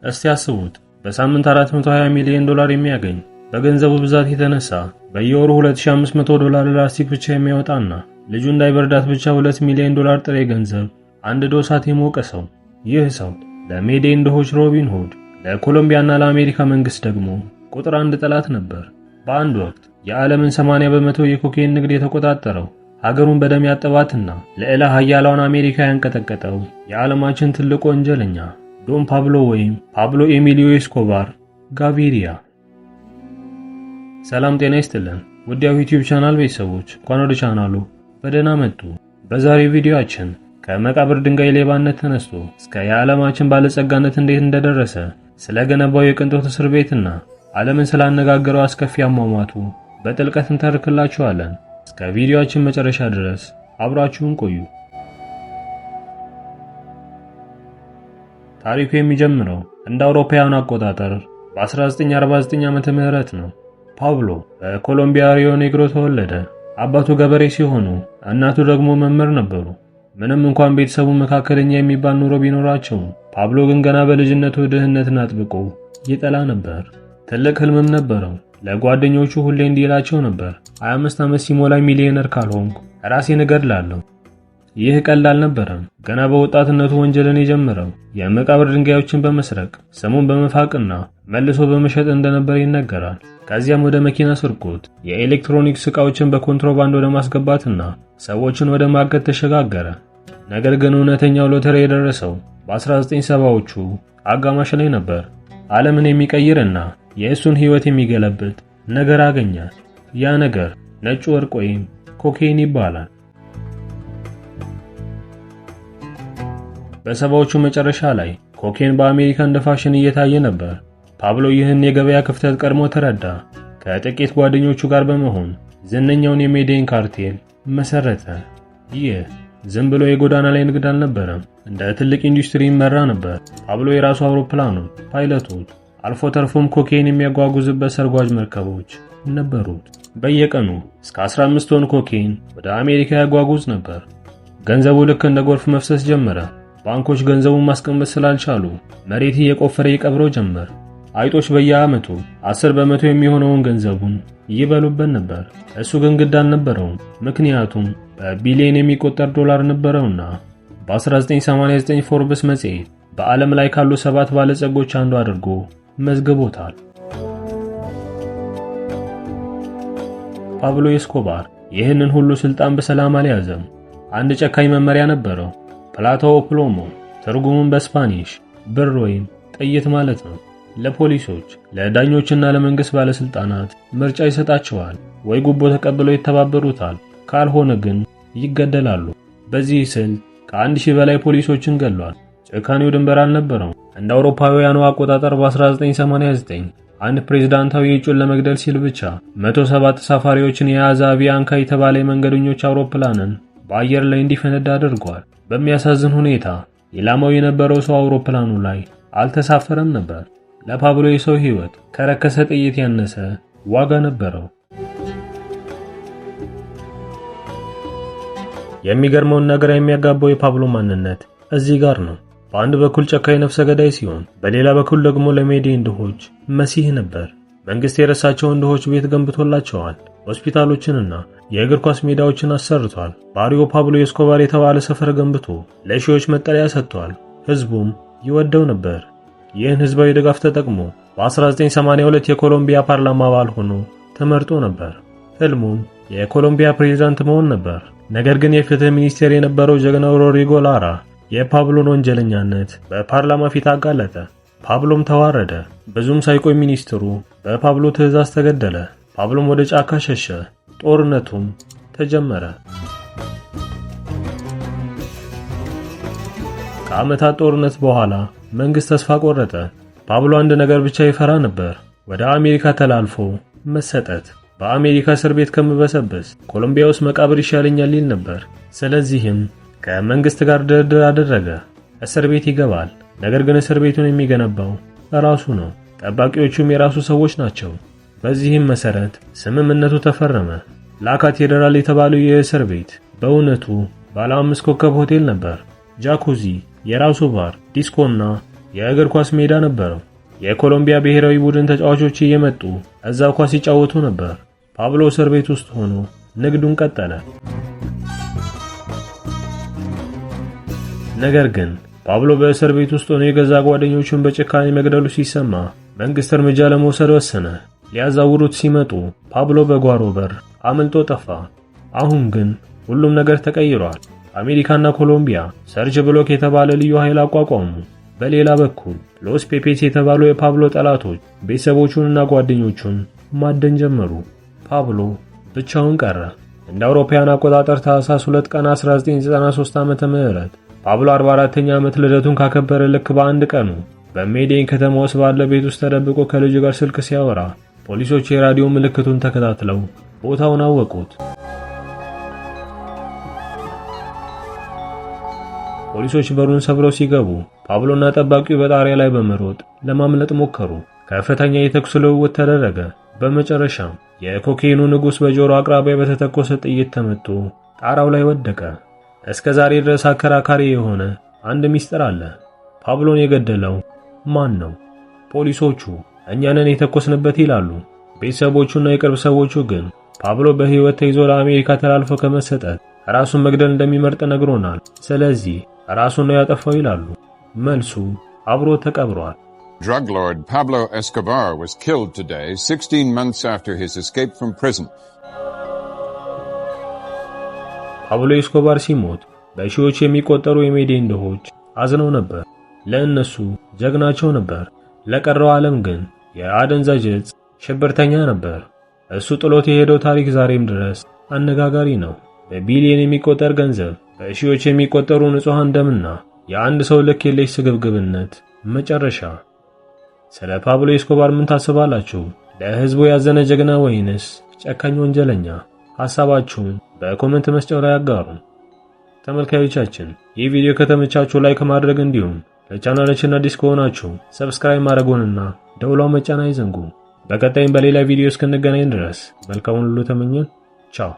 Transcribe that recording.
እስቲ አስቡት፣ በሳምንት $420 ሚሊዮን የሚያገኝ በገንዘቡ ብዛት የተነሳ በየወሩ $2500 ላስቲክ ብቻ የሚያወጣና ልጁ እንዳይበርዳት ብቻ $2 ሚሊዮን ጥሬ ገንዘብ አንድ ዶሳት የሞቀ ሰው። ይህ ሰው ለሜዴን ድሆች ሮቢን ሁድ፣ ለኮሎምቢያና ለአሜሪካ መንግስት ደግሞ ቁጥር 1 ጠላት ነበር። በአንድ ወቅት የዓለምን 80% የኮኬን ንግድ የተቆጣጠረው፣ ሀገሩን በደም ያጠባትና ልዕለ ኃያሏን አሜሪካ ያንቀጠቀጠው የዓለማችን ትልቁ ወንጀለኛ ዶን ፓብሎ ወይም ፓብሎ ኤሚሊዮ ኤስኮባር ጋቪሪያ። ሰላም ጤና ይስጥልን ውድ የዩቲዩብ ቻናል ቤተሰቦች፣ እንኳን ወደ ቻናሉ በደህና መጡ። በዛሬው ቪዲዮአችን ከመቃብር ድንጋይ ሌባነት ተነስቶ እስከ የዓለማችን ባለጸጋነት እንዴት እንደደረሰ ስለገነባው የቅንጦት እስር ቤትና ዓለምን ስላነጋገረው አስከፊ አሟሟቱ በጥልቀት እንተርክላችኋለን። እስከ ቪዲዮአችን መጨረሻ ድረስ አብራችሁን ቆዩ። ታሪኩ የሚጀምረው እንደ አውሮፓውያኑ አቆጣጠር በ1949 ዓመተ ምህረት ነው። ፓብሎ በኮሎምቢያ ሪዮ ኔግሮ ተወለደ። አባቱ ገበሬ ሲሆኑ እናቱ ደግሞ መምህር ነበሩ። ምንም እንኳን ቤተሰቡ መካከለኛ የሚባል ኑሮ ቢኖራቸውም ፓብሎ ግን ገና በልጅነቱ ድህነትን አጥብቆ ይጠላ ነበር። ትልቅ ህልምም ነበረው። ለጓደኞቹ ሁሌ እንዲህ ይላቸው ነበር፣ 25 ዓመት ሲሞላኝ ሚሊዮነር ካልሆንኩ ራሴን እገድላለሁ። ይህ ቀላል አልነበረም። ገና በወጣትነቱ ወንጀልን የጀመረው የመቃብር ድንጋዮችን በመስረቅ ስሙን በመፋቅና መልሶ በመሸጥ እንደነበር ይነገራል። ከዚያም ወደ መኪና ስርቆት፣ የኤሌክትሮኒክስ ዕቃዎችን በኮንትሮባንድ ወደ ማስገባትና ሰዎችን ወደ ማገት ተሸጋገረ። ነገር ግን እውነተኛው ሎተሪ የደረሰው በ1970ዎቹ አጋማሽ ላይ ነበር። ዓለምን የሚቀይርና የእሱን ህይወት የሚገለብጥ ነገር አገኘ። ያ ነገር ነጭ ወርቅ ወይም ኮኬይን ይባላል። በሰባዎቹ መጨረሻ ላይ ኮኬን በአሜሪካ እንደ ፋሽን እየታየ ነበር። ፓብሎ ይህን የገበያ ክፍተት ቀድሞ ተረዳ። ከጥቂት ጓደኞቹ ጋር በመሆን ዝነኛውን የሜዴን ካርቴል መሰረተ። ይህ ዝም ብሎ የጎዳና ላይ ንግድ አልነበረም፣ እንደ ትልቅ ኢንዱስትሪ ይመራ ነበር። ፓብሎ የራሱ አውሮፕላኖች፣ ፓይለቶች፣ አልፎ ተርፎም ኮኬን የሚያጓጉዝበት ሰርጓጅ መርከቦች ነበሩት። በየቀኑ እስከ 15 ቶን ኮኬን ወደ አሜሪካ ያጓጉዝ ነበር። ገንዘቡ ልክ እንደ ጎርፍ መፍሰስ ጀመረ። ባንኮች ገንዘቡን ማስቀመጥ ስላልቻሉ መሬት እየቆፈረ ይቀብረው ጀመር። አይጦች በየዓመቱ 10% የሚሆነውን ገንዘቡን ይበሉበት ነበር። እሱ ግን ግድ አልነበረውም፣ ምክንያቱም በቢሊዮን የሚቆጠር ዶላር ነበረውና። በ1989 ፎርብስ መጽሔት በዓለም ላይ ካሉ 7 ባለጸጎች አንዱ አድርጎ መዝግቦታል። ፓብሎ ኤስኮባር ይህንን ሁሉ ስልጣን በሰላም አልያዘም። አንድ ጨካኝ መመሪያ ነበረው፣ ፕላቶ ፕሎሞ። ትርጉሙን በስፓኒሽ ብር ወይም ጥይት ማለት ነው። ለፖሊሶች፣ ለዳኞችና ለመንግስት ባለስልጣናት ምርጫ ይሰጣቸዋል። ወይ ጉቦ ተቀብለው ይተባበሩታል፣ ካልሆነ ግን ይገደላሉ። በዚህ ስልት ከ1000 በላይ ፖሊሶችን ገድሏል። ጭካኔው ድንበር አልነበረው። እንደ አውሮፓውያኑ አቆጣጠር በ1989 አንድ ፕሬዝዳንታዊ እጩን ለመግደል ሲል ብቻ 107 ተሳፋሪዎችን የያዘ አቪያንካ የተባለ የመንገደኞች አውሮፕላንን በአየር ላይ እንዲፈነዳ አድርጓል። በሚያሳዝን ሁኔታ ኢላማው የነበረው ሰው አውሮፕላኑ ላይ አልተሳፈረም ነበር። ለፓብሎ የሰው ህይወት ከረከሰ ጥይት ያነሰ ዋጋ ነበረው። የሚገርመውን ነገር የሚያጋባው የፓብሎ ማንነት እዚህ ጋር ነው። በአንድ በኩል ጨካኝ ነፍሰ ገዳይ ሲሆን፣ በሌላ በኩል ደግሞ ለሜዴን ድሆች መሲህ ነበር። መንግስት የረሳቸውን ድሆች ቤት ገንብቶላቸዋል። ሆስፒታሎችንና የእግር ኳስ ሜዳዎችን አሰርቷል። ባሪዮ ፓብሎ ኤስኮባር የተባለ ሰፈር ገንብቶ ለሺዎች መጠለያ ሰጥቷል። ህዝቡም ይወደው ነበር። ይህን ህዝባዊ ድጋፍ ተጠቅሞ በ1982 የኮሎምቢያ ፓርላማ አባል ሆኖ ተመርጦ ነበር። ህልሙም የኮሎምቢያ ፕሬዝዳንት መሆን ነበር። ነገር ግን የፍትህ ሚኒስቴር የነበረው ጀግናው ሮድሪጎ ላራ የፓብሎን ወንጀለኛነት በፓርላማ ፊት አጋለጠ። ፓብሎም ተዋረደ። ብዙም ሳይቆይ ሚኒስትሩ በፓብሎ ትዕዛዝ ተገደለ። ፓብሎም ወደ ጫካ ሸሸ። ጦርነቱም ተጀመረ። ከዓመታት ጦርነት በኋላ መንግስት ተስፋ ቆረጠ። ፓብሎ አንድ ነገር ብቻ ይፈራ ነበር፣ ወደ አሜሪካ ተላልፎ መሰጠት። በአሜሪካ እስር ቤት ከምበሰበስ ኮሎምቢያ ውስጥ መቃብር ይሻለኛል ይል ነበር። ስለዚህም ከመንግስት ጋር ድርድር አደረገ። እስር ቤት ይገባል። ነገር ግን እስር ቤቱን የሚገነባው ራሱ ነው። ጠባቂዎቹም የራሱ ሰዎች ናቸው። በዚህም መሰረት ስምምነቱ ተፈረመ። ላ ካቴድራል የተባለው የእስር ቤት በእውነቱ ባለ 5 ኮከብ ሆቴል ነበር። ጃኩዚ፣ የራሱ ባር፣ ዲስኮና የእግር ኳስ ሜዳ ነበረው። የኮሎምቢያ ብሔራዊ ቡድን ተጫዋቾች እየመጡ እዛው ኳስ ይጫወቱ ነበር። ፓብሎ እስር ቤት ውስጥ ሆኖ ንግዱን ቀጠለ። ነገር ግን ፓብሎ በእስር ቤት ውስጥ ሆኖ የገዛ ጓደኞቹን በጭካኔ መግደሉ ሲሰማ መንግስት እርምጃ ለመውሰድ ወሰነ። ሊያዛውሩት ሲመጡ ፓብሎ በጓሮ በር አምልጦ ጠፋ። አሁን ግን ሁሉም ነገር ተቀይሯል። አሜሪካና ኮሎምቢያ ሰርጅ ብሎክ የተባለ ልዩ ኃይል አቋቋሙ። በሌላ በኩል ሎስ ፔፔስ የተባሉ የፓብሎ ጠላቶች ቤተሰቦቹንና ጓደኞቹን ማደን ጀመሩ። ፓብሎ ብቻውን ቀረ። እንደ አውሮፓውያን አቆጣጠር ታህሳስ 2 ቀን 1993 ዓመተ ምህረት ፓብሎ 44ኛ ዓመት ልደቱን ካከበረ ልክ በአንድ ቀኑ በሜዴን ከተማ ውስጥ ባለ ቤት ውስጥ ተደብቆ ከልጁ ጋር ስልክ ሲያወራ ፖሊሶች የራዲዮ ምልክቱን ተከታትለው ቦታውን አወቁት። ፖሊሶች በሩን ሰብረው ሲገቡ ፓብሎና ጠባቂው በጣሪያ ላይ በመሮጥ ለማምለጥ ሞከሩ። ከፍተኛ የተኩስ ልውውጥ ተደረገ። በመጨረሻም የኮኬኑ ንጉሥ በጆሮ አቅራቢያ በተተኮሰ ጥይት ተመቶ ጣራው ላይ ወደቀ። እስከ ዛሬ ድረስ አከራካሪ የሆነ አንድ ሚስጥር አለ። ፓብሎን የገደለው ማን ነው? ፖሊሶቹ እኛንን የተኮስንበት ይላሉ። ቤተሰቦቹና የቅርብ ሰዎቹ ግን ፓብሎ በሕይወት ተይዞ ለአሜሪካ ተላልፎ ከመሰጠት ራሱን መግደል እንደሚመርጥ ነግሮናል። ስለዚህ ራሱን ነው ያጠፋው ይላሉ። መልሱ አብሮ ተቀብሯል። Drug lord Pablo Escobar was killed today, 16 months after his escape from prison. ፓብሎ ኤስኮባር ሲሞት በሺዎች የሚቆጠሩ የሜዴን ድሆች አዝነው ነበር። ለእነሱ ጀግናቸው ነበር። ለቀረው ዓለም ግን የአደንዛዥ ዕፅ ሽብርተኛ ነበር። እሱ ጥሎት የሄደው ታሪክ ዛሬም ድረስ አነጋጋሪ ነው። በቢሊየን የሚቆጠር ገንዘብ፣ በሺዎች የሚቆጠሩ ንጹሃን ደምና የአንድ ሰው ልክ የለሽ ስግብግብነት መጨረሻ። ስለ ፓብሎ ኤስኮባር ምን ታስባላችሁ? ለሕዝቡ ያዘነ ጀግና ወይንስ ጨካኝ ወንጀለኛ? ሐሳባችሁን በኮሜንት መስጫው ላይ አጋሩ። ተመልካዮቻችን ይህ ቪዲዮ ከተመቻችሁ ላይክ ማድረግ እንዲሁም ለቻናላችን አዲስ ከሆናችሁ ሰብስክራይብ ማድረግዎንና ደውሏን መጫን አይዘንጉ። በቀጣይም በሌላ ቪዲዮ እስክንገናኝ ድረስ መልካሙን ሁሉ ተመኘን። ቻው።